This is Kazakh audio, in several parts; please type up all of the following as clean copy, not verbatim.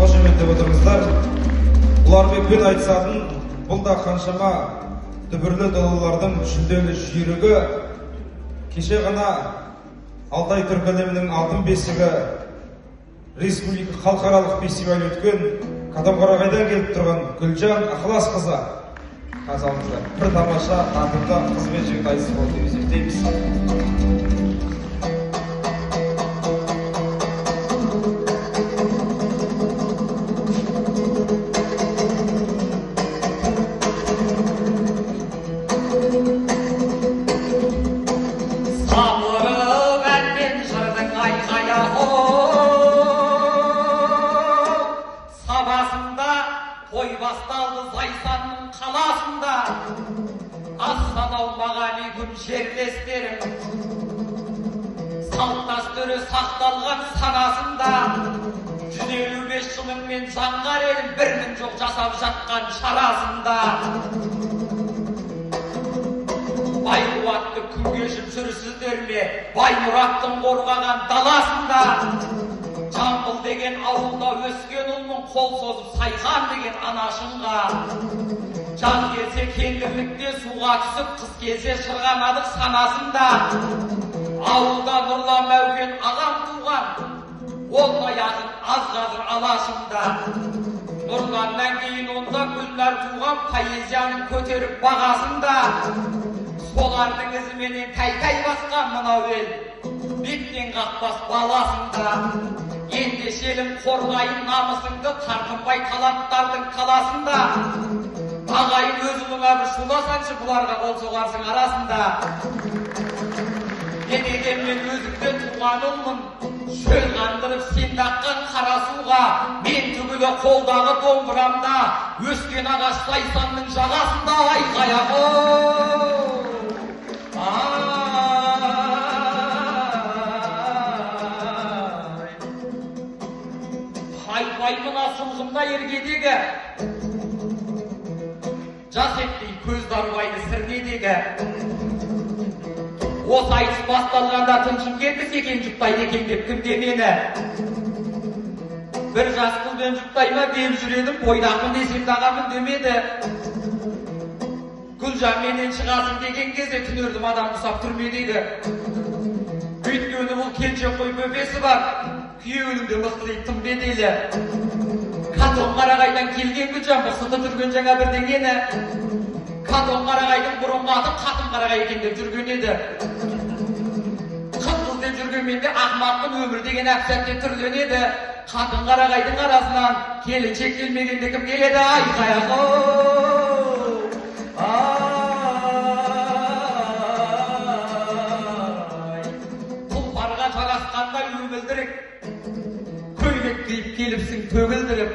қошеметтеп отырыңыздар. Ұларбекпен айтысатын бұл да қаншама дүбірлі долалардың жүлделі жүйрігі. Кеше ғана Алтай түркі әлемінің алтын бесігі республика халықаралық фестивалі өткен Қатонқарағайдан келіп тұрған Гүлжан Ақыласқызы. Қазір алыңыздар. Бір тамаша тартымды қыз бен жігіт айтысы болды деп есептейміз. Жерлестерім салт дәстүрі сақталған санасында 155 жылыңмен жаңғар елім бірінің жоқ жасап жатқан шарасында бай қуатты күн кешіп жүрсіздер ме бай мұраттың қорғаған даласында Жамбыл деген ауылда өскен ұлмын қол созып Сайхан деген анашынға жан келсе кеңдірлікте суға түсіп қыз келсе шырғамадық санасында ауылда Нұрлан Мәукен ағам туған олмай ағын аз қазір алашында Нұрланнан кейін онда Гүлнар туған поэзияның көтеріп бағасында солардың ізіменен тәй-тәй басқан мынау ел беттен қақпас баласында ендешелім қорғайын намысыңды тартынбай таланттардың қаласында ағайын өз ұлыңа бір шуласаңшы бұларға қол соғарсың арасында не дегенмен өзіңден туған ұлмын шөл қандырып сен таққан қара суға мен түгілі қолдағы домбырамда өскен ағаш Сайсанның жағасында айқай-ау Хайпай мына сұлғымда ергедегі жас еттей көз дарбайды сірнедегі осы айтыс басталғанда тыншым кетті секен жұптайды екен деп кімде мені бір жас қылбен жұптайма деп жүредім бойдақпын десем дағамын демеді Гүлжан менен шығасың деген кезде түнердім адам ұсап түрмедегі өйткені бұл келіншек қой бөбесі бар күйеуінің де мықты дейді тым беделі Қатонқарағайдан келген Гүлжан бықсыты жүрген жаңа бірдеңені Қатонқарағайдың бұрынғы аты Қатонқарағай екен деп жүрген еді қыз деп жүргенмен де ақымақпын өмір деген әп-сәтте түрленеді Қатонқарағайдың арасынан келіншек келмегенде кім келеді тұлпарға жарасқандай өмілдірік көйлек киіп келіпсің төгілдіріп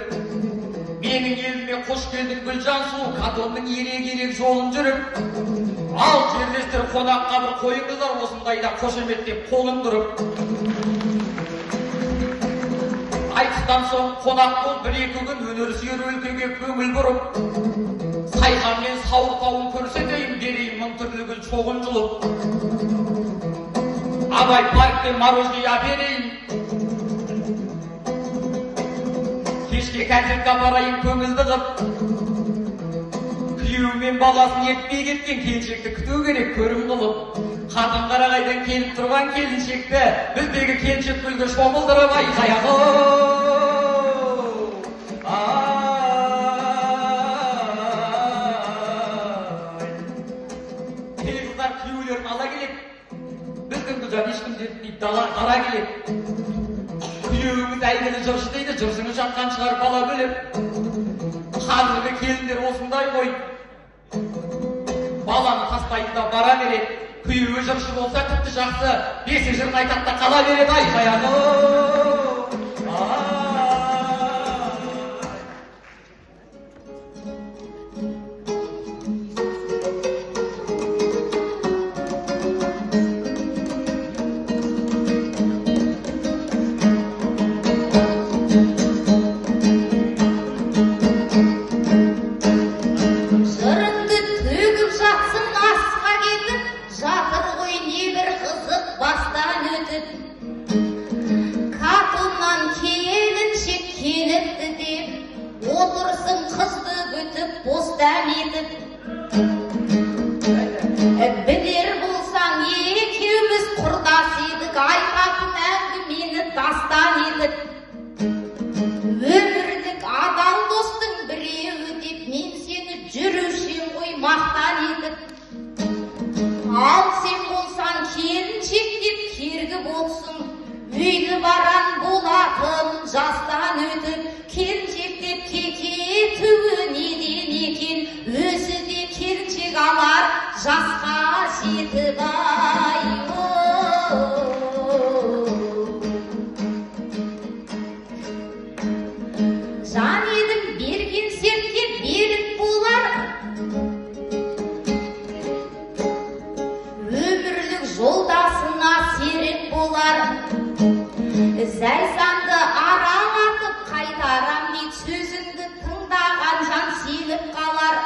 менің еліме қош келдің Гүлжан сұлу Қатонның ерек-ерек жолын жүріп ал жерлестер қонаққа бір қойыңыздар осындайда қошеметтеп қолын тұрып айтыстан соң қонақ бол бір-екі күн өнер сүйер өлкеге көңіл бұрып Сайхан мен сауыр тауын көрсетейін берейін мың түрлі гүл шоғын жұлып абай парктен мороженое берейін кешке концертке апарайын көңілді қып күйеуі мен баласын ертпей кеткен келіншекті күту керек көрім қылып Қатонқарағайдан келіп тұрған келіншекті біздегі келіншек гүлге шомылдырып айқай-ау қыздар күйеулерін ала келеді біздің Гүлжан ешкім жетпейді дала қара келеді күйеуіңіз әйгілі жыршы дейді жыршыңыз жатқан шығар бала бөлеп қазіргі келіндер осындай ғой баланы тастайды да бара береді күйеуі жыршы болса тіпті жақсы бесі жырын айтады да қала береді айқай-ау үйлі баран болатын жастан өтіп келіншектеп кететуі неден екен, өзі де келіншек алар жасқа жетіп ай. Жан едім берген сертке берік болар, өмірлік жолдасына серік болар. Зәйсанды аралатып қайтарам дейт, сөзіңді тыңдаған жан сеніп қалар.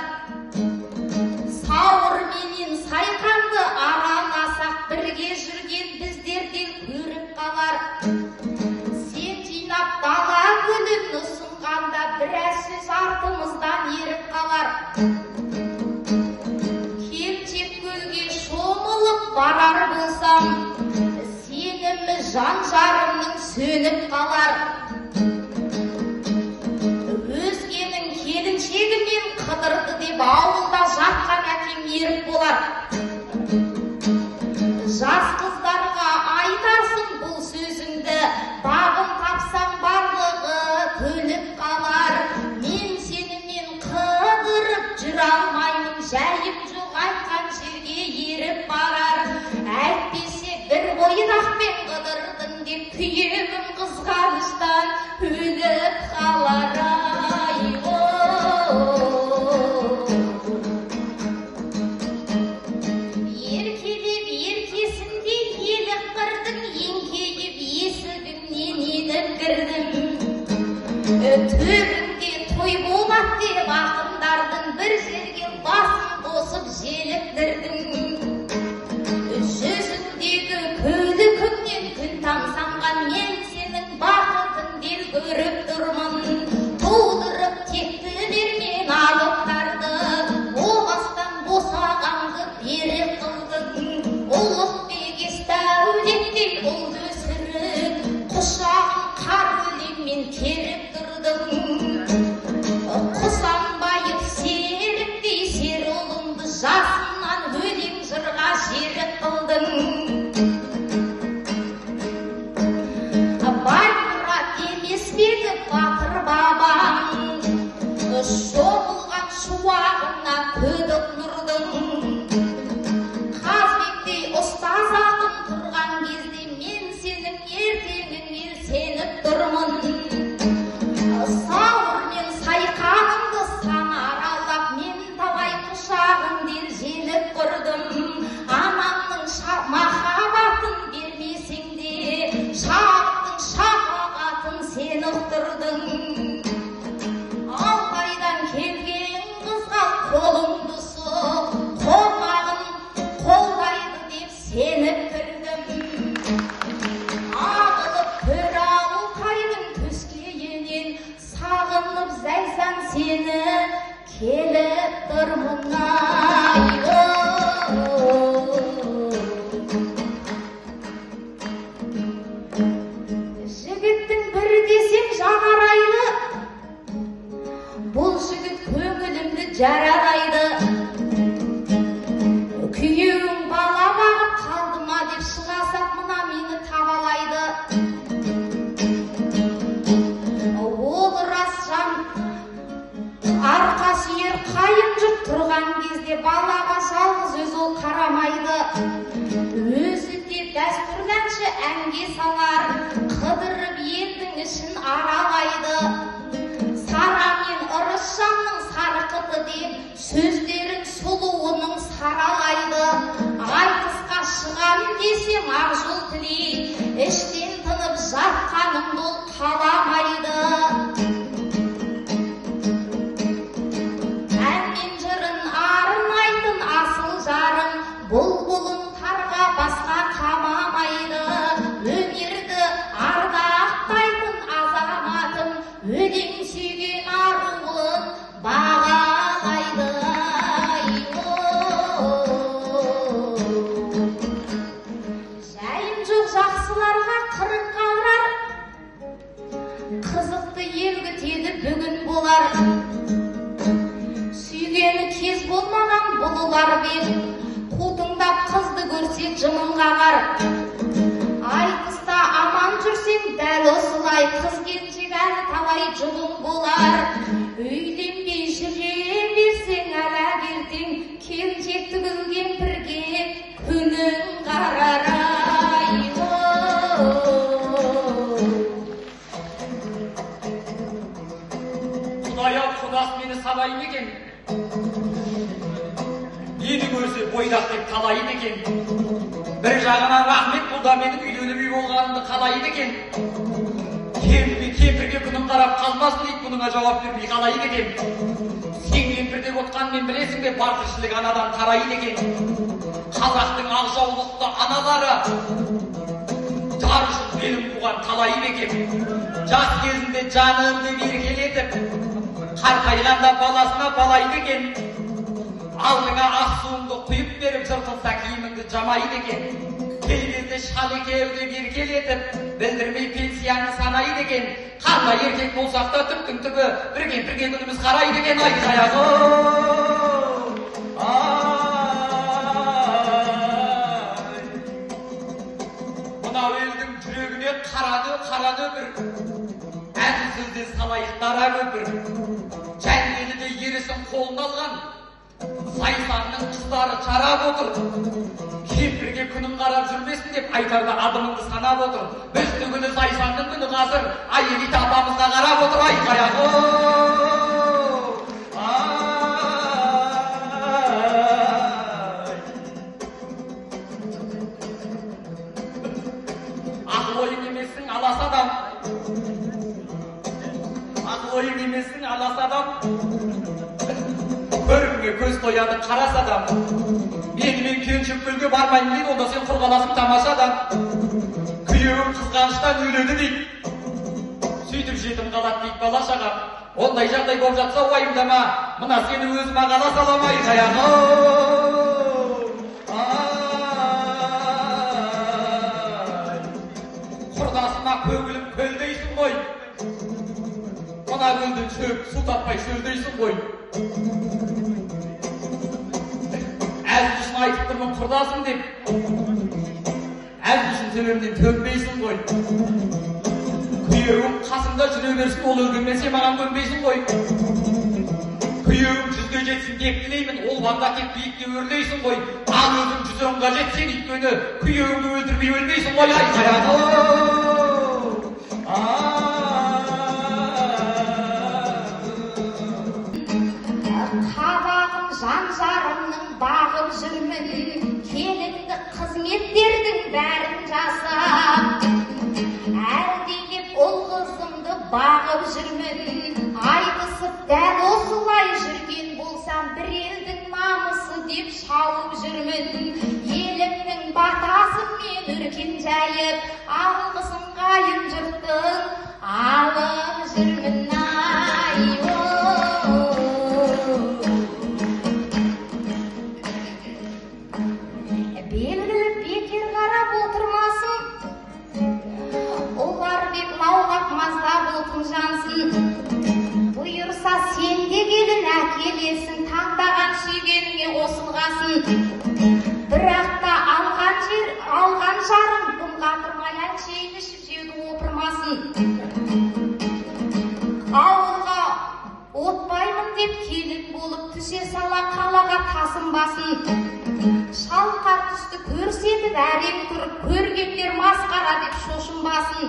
Сауыр менен сайқанды араласақ, бірге жүрген біздерден көріп қалар. Сен жинап дала гүлін ұсынғанда, біраз сөз артымыздан еріп қалар. Келіншек көлге шомылып барар болсам, сенімі жан жарымның сөніп қалар. Өзгенің келіншегімен қыдырды деп ауылда жатқан әкең еріп болар. Жас қыздарға айтарсың бұл сөзіңді, бағым тапсаң барлығы көліп қалар. Мен сенімен қыдырып жүр алмаймын, жайым жоқ айтқан жерге еріп барар. Әйтпесе бір ойнақпен қыдырдың деп күйеуім қызғаныштан өліп қалар. Еркелеп еркесінде елік қырдың, еңкейіп есігімнен еніп кірдім. Төрінде той болады деп ақындардың, бір жерге басын қосып желіктірдің. Жүзіндегі көйлі күннен күн тамсанған, мен сенің бақытын дел көріп тұрмын. Тудырып текті бермен алыптарды, о бастан босағанды беріп қылдың. Ұлық бегес дәулеттей ұл өсіріп, құшағын қар өлеңмен керіп тұрдың. Құсанбайып серіктей сер ұлыңды, жасынан өлең жырға жерік қылдың. Баймұрат емес беді батыр бабаң, шомылған шуағына көдік нұрдың. Қазбектей ұстаз ақын тұрған кезде, мен сенің ертеңіңе сеніп тұрмын. Сауыр мен сайқаныңды сан аралап, мен табай құшағын дел желіп құрдым. Анамның махаббатын бермесең де, шағыттың шапағатын сен ұқтырдың. Алтайдан келген қызға қолыңды сұқ, қолмағын қолдайды деп сеніп кірдім. Ағылып көр Алтайдың төскейінен, сағынып зәйсан сені келіп тұрмын ай. Жігіттің бір десем жағарайлы, бұл жігіт көңілімді жаралайды. Күйеуің бала бағып қалды ма деп шығасақ, мына мені табалайды. Ол рас жан арқа сүйер қайын жұрт тұрған кезде, балаға жалғыз өз ол қарамайды. Өзі де дәстүрләнші әнге салар, қыдырып елдің ішін аралайды. Сара мен ырыс жанның сарқыты деп, сөздерін сұлуының саралайды. Айтысқа шығам десем ақ жол тілей, іштен тынып жатқанымды ол қаламайды. Әнмен жырын арнайтын асыл жарым, бұлбұлын тарға басқа қамамайды. Өнерді ардақтайтын азаматым, өлең сүйген аруын бағалайды. Жайым жоқ жақсыларға қырық қалар, қызықты елгітеді бүгін болар. Сүйгені кез болмаған бұлылар бел, қутыңдап қызды көрсек жымың қағар. Айтыста аман жүрсе қыз келіншек талай жұлын болар. Үйленбей жүре берсең әлі ертең келіншек түгіл кемпірге күнің қарар. Құдай-ау, құдас мені сабайын екен. Мені көрсе бойдақ деп талайын екен. Бір жағынан рахмет, бұл да менің үйленіп үй болғанымды қалайын екен. Кемпірге күнім қарап қалмасын дейді, бұныңа жауап бермей қалайын екен. Сен кемпірде отқанмен білесің бе, бар тіршілік анадан тарайын екен. Қазақтың ақжаулықты аналары жар үшін белін буған талайын екен. Жас кезінде жанымды еркелетіп, қартайғанда баласына балайды екен. Алдыңа ақ суыңды құйып беріп, жыртылса киіміңді жамайды екен. Кей кезде шал екеу деп еркелетіп, білдірмей пенсияны санайды екен. Қандай еркек болсақ та түптің түбі бір кемпірге күніміз қарайды екен. Ай қаяғы мынау елдің жүрегіне қарады бір әзіл сөзден салайық дара көпір. Жәннені де ерісін қолына алған Сайсанның қыздары қарап отыр. Кемпірге күнің қарап жүрмесін деп айтарда адымыңды санап отыр. Біз түгілі Сайсанның күні қазір Айелита апамызға қарап отыр. Ай қаяғы ақыл ойың емессің алас адам. Ақыл ойың емессің алас адам. Көріңе көз тояды қарас адам. Менімен келіншек көлге бармайын дейді, онда сен құр қаласың тамашадан. Күйеуім қызғаныштан өледі дейді, сөйтіп жетім қалады дейді бала шағам. Ондай жағдай болып жатса уайымдама, мына сені өзіме қала саламай қаяғы. Құрдасыма көгілім көлдейсің ғой, мына көлден шөп су таппай шөлдейсің ғой. Әзіл үшін айтып тұрмын құрдасың деп, әзіл үшін төбемнен төнбейсің ғой. Күйеуім қасымда жүре берсін, ол өлгенмесе маған көнбейсің ғой. Күйеуім 100-ге жетсін деп тілеймін, ол банда тек биікте өрлейсің ғой. Ал өзің 110-ға жетсен өйткені күйеуіңді өлтірмей өлмейсің ғой. Ай қаяғы жан-жарымның бағып жүрмін, келінді қызметтердің бәрін жасап. Әрдегеп ол қызымды бағып жүрмін, айтысып дәл осылай жүрген болсам, бір елдің намысы деп шауып жүрмін. Елімнің батасымен өркен жайып, алғысын қайын жұрттың алып жүрмін. Бұйырса сен де келін әкелесің, таңдаған сүйгеніңе қосылғасын. Бірақ та алған жарым бұн қатырмай әншейін ішіп жеуді опырмасын. Ауылға отпаймын деп келін болып түсе сала қалаға тасынбасын. Шалқар түсті көрсетіп әрең тұрып, көргендер масқара деп шошынбасын.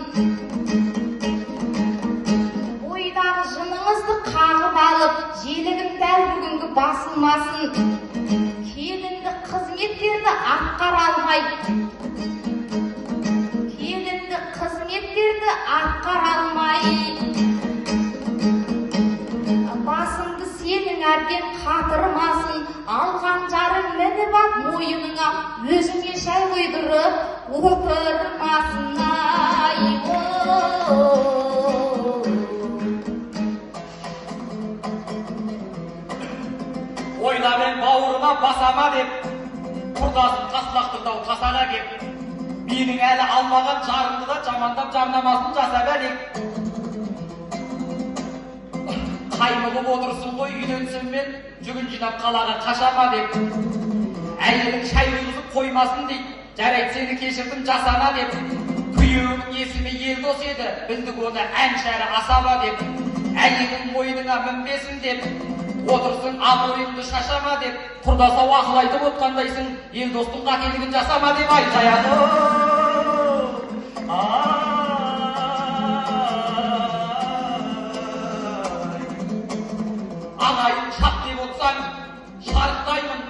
Бойдағы жыныңызды қағып алып, желігін дәл бүгінгі басылмасын. Келінді қызметтерді атқара алмай, басыңды сенің әбден қатырмасын. Алған жарың мініп ап мойыныңа, өзіңе шай қойдырып отырмасын. Ойламен бауырыма басама деп, құрдасын қаслақтырдау тасаға кеп, менің әлі алмаған жарымды да жамандап жарнамасын жасап әлек. Қаймығып отырсын ғой үйленсем мен, жүгін жинап қалаға қашама деп. Әйелің шай құйғызып қоймасын дейді, жарайды сені кешірдім жасана деп. Күйеуінің есімі Елдос еді, білдік оны әншәрі асаба деп. Әйелің мойныңа мінбесін деп, отырсың абыройыңды шашама деп, құрдаса ақыл айтып отқандайсың, Елдостың қателігін жасама деп айқаяды. Ағайын шап деп отсаң, шарықтаймын.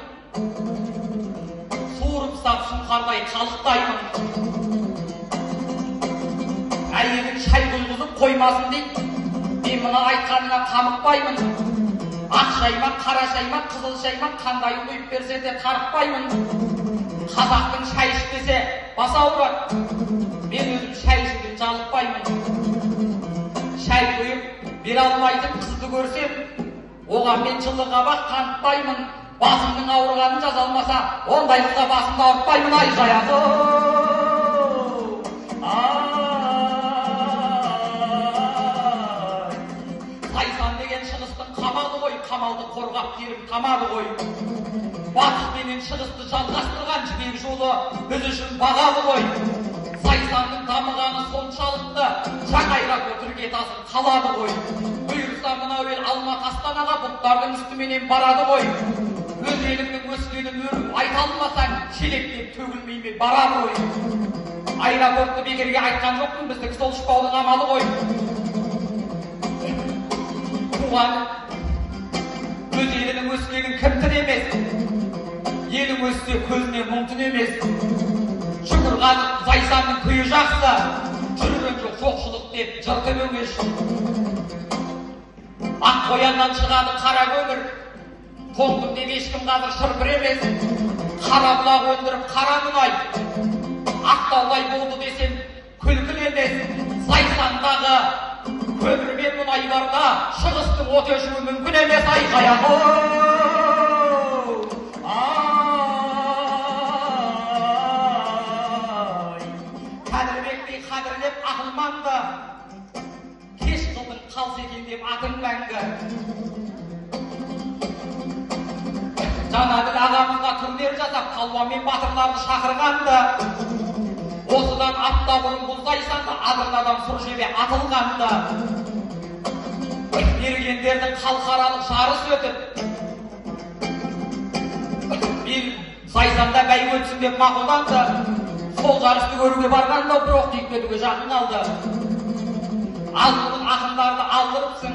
Суырып сап сұңқардай қалықтаймын. Әйелің шай құйғызып қоймасын дейді, мен мұны айтқаныңа қамықпаймын. Ақ шай ма, қара шай ма, қызыл шай ма, қандайын құйып берсе де тарықпаймын. Қазақтың шай ішпесе бас ауырады, мен өзім шай ішуден жалықпаймын. Шай құйып бере алмайтын қызды көрсем, оған мен жылы қабақ танытпаймын. Басымның ауырғанын жаза алмаса, ондай қызға басымды ауыртпаймын. Ай жаяды. Сайсан деген шығыстың қамалы ғой, қамалды қорғап керім тамады ғой. Батыс менен шығысты жалғастырған жібек жолы біз үшін бағалы ғой. Сайсанның дамығаны соншалықты, Шаңайрақ өтіргетасын қалады ғой. Бұйырса мынау ел Алматы Астанаға бұлттардың үстіменен барады ғой. Өз еліңнің өскенін өріп айта алмасаң, шелектеп төгілмейме барады ғой. Аэропортты бекерге айтқан жоқпын, біздікі сол ұшпаудың амалы ғой. Туған өз елінің өскенін кім тінемес, елің өссе көзіне мұң түнемес. Шүкірған Зайсанның күйі жақсы, жүрген жоқ жоқшылық деп жыртып өңеш. Ақ қояннан шығады қара көмір, тоңдым деп ешкім қазір шырпыр емес. Қара бұлақ өндіріп қара мұнай, ақтаулай болды десем күлкілі емес. Зайсандағы көмір мен мұнай барда шығыстың от өшуі мүмкін емес. Айқаяғы Қадірбектей қадірлеп ақылманды, кеш қылдың қалс екен деп атың мәңгі. Жанаділ ағамызға турнир жасап, Қалуан мен батырларды шақырғанды. Осыдан апта бұрын бұл Зайсанды Адырнадан сұр жебе атылғанды. Мергендердің халықаралық жарыс өтіп, бір Зайсанда бәйге өтсін деп мақұлданды. Сол жарысты көруге барғанда бір оқ тиіп жақын қалды. Ал бүгін ақындарды алдырыпсың,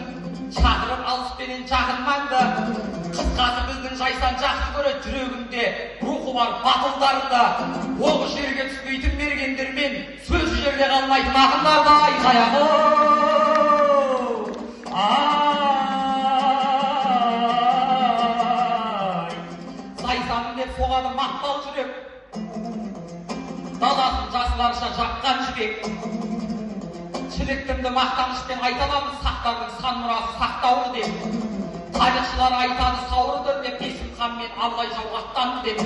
шақырып алыспенен жақынманды. Қысқасы біздің Зайсан жақсы көреді, жүрегінде рухы бар батылдарды. Оғы жерге түспейтін мергендермен сөз жерде қалмайтын ақындарды. Айқаяғы Зайсанның деп соғады мақтал жүрек, даласын жасыларша жаққан жібек. Шіліктімді мақтанышпен айталамыз, сақтардың сан мұрасы сақтаулы деп. Тарихшылар айтады сауырды деп, Есімхан мен Абылай жауғаттанды деп.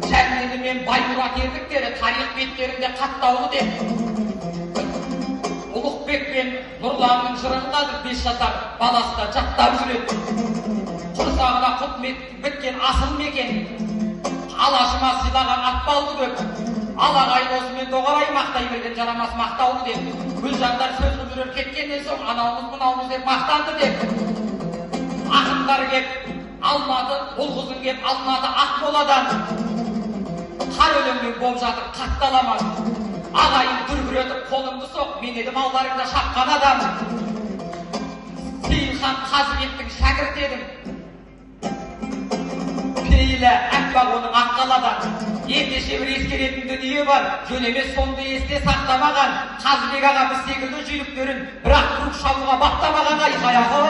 Жәннеді мен Баймұрат ерліктері тарих беттерінде қаттаулы деп. Ұлықбек пен Нұрланның жырын қазір 5 жасар баласы да жаттап жүреді. Құрсағына құт біткен асыл мекен, алашыма сыйлаған атпалды көп. Алағайын осымен доғарай мақтай берген жарамас мақтаулы деп. Гүлжандар сөз жүрер кеткеннен соң анауымыз мұнауымыз деп мақтанды деп. Ақындар кеп Алматы, ұл-қызын кеп Алматы Ақмоладан қар өлеңмен болып жатыр қатталаман. Ағайын дүркіретіп қолымды соқ, мен едім алдарыңда шапқан адам. Сейілхан Қазыбектің шәкірт едім, пейілі әппақ оның аққаладан. Ендеше бір ескеретін дүние бар, жөн емес сонды есте сақтамаған. Қазыбек ағамыз секілді жүйріктерін бірақ құруқ шалуға бақтамаған. Айқаяғы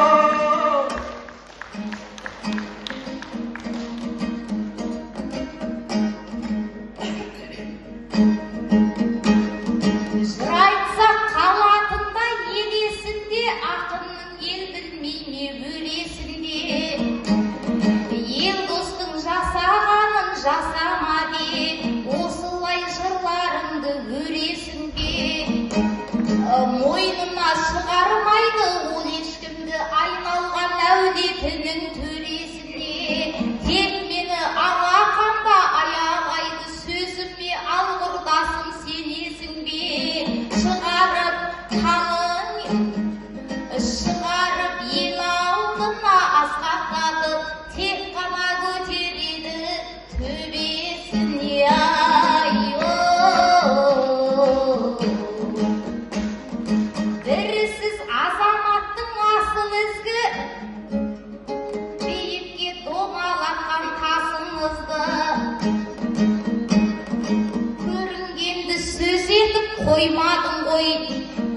мойнына шығармайды ол ешкімді, айналған әулетінің төресінде. Тек мені алақанда аялайды, сөзіме ал құрдасым сенесің бе? шамын шығарып ел алдына асқақтатып тек қана көтереді төбесіне ай бірсіз азаматтың асыл ізгі биікке домалатқан тасыңызды көрінгенді сөз етіп қоймадың ғой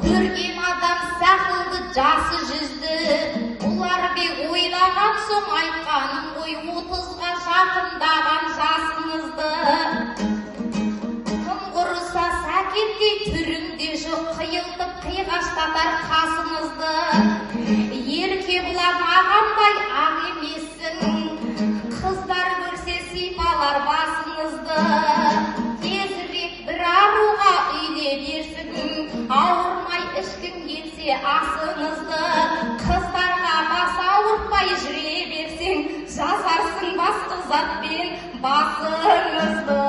көрген адам сақылды жасы жүзді бұларбек ойлаған соң айтқаным ғой 30-ға жақындаған жасыңызды тым құрыса сәкендей түріңде жоқ қиылтып қиғаштатар қасыңызды еркебұлан ағамдай ақ емессің қыздар көрсе сипалар басыңызды тезірек бір аруға үйде берсін ауырмай ішкің келсе асыңызды қыздарға бас ауыртпай жүре берсең жазарсың басқа затпен басыңызды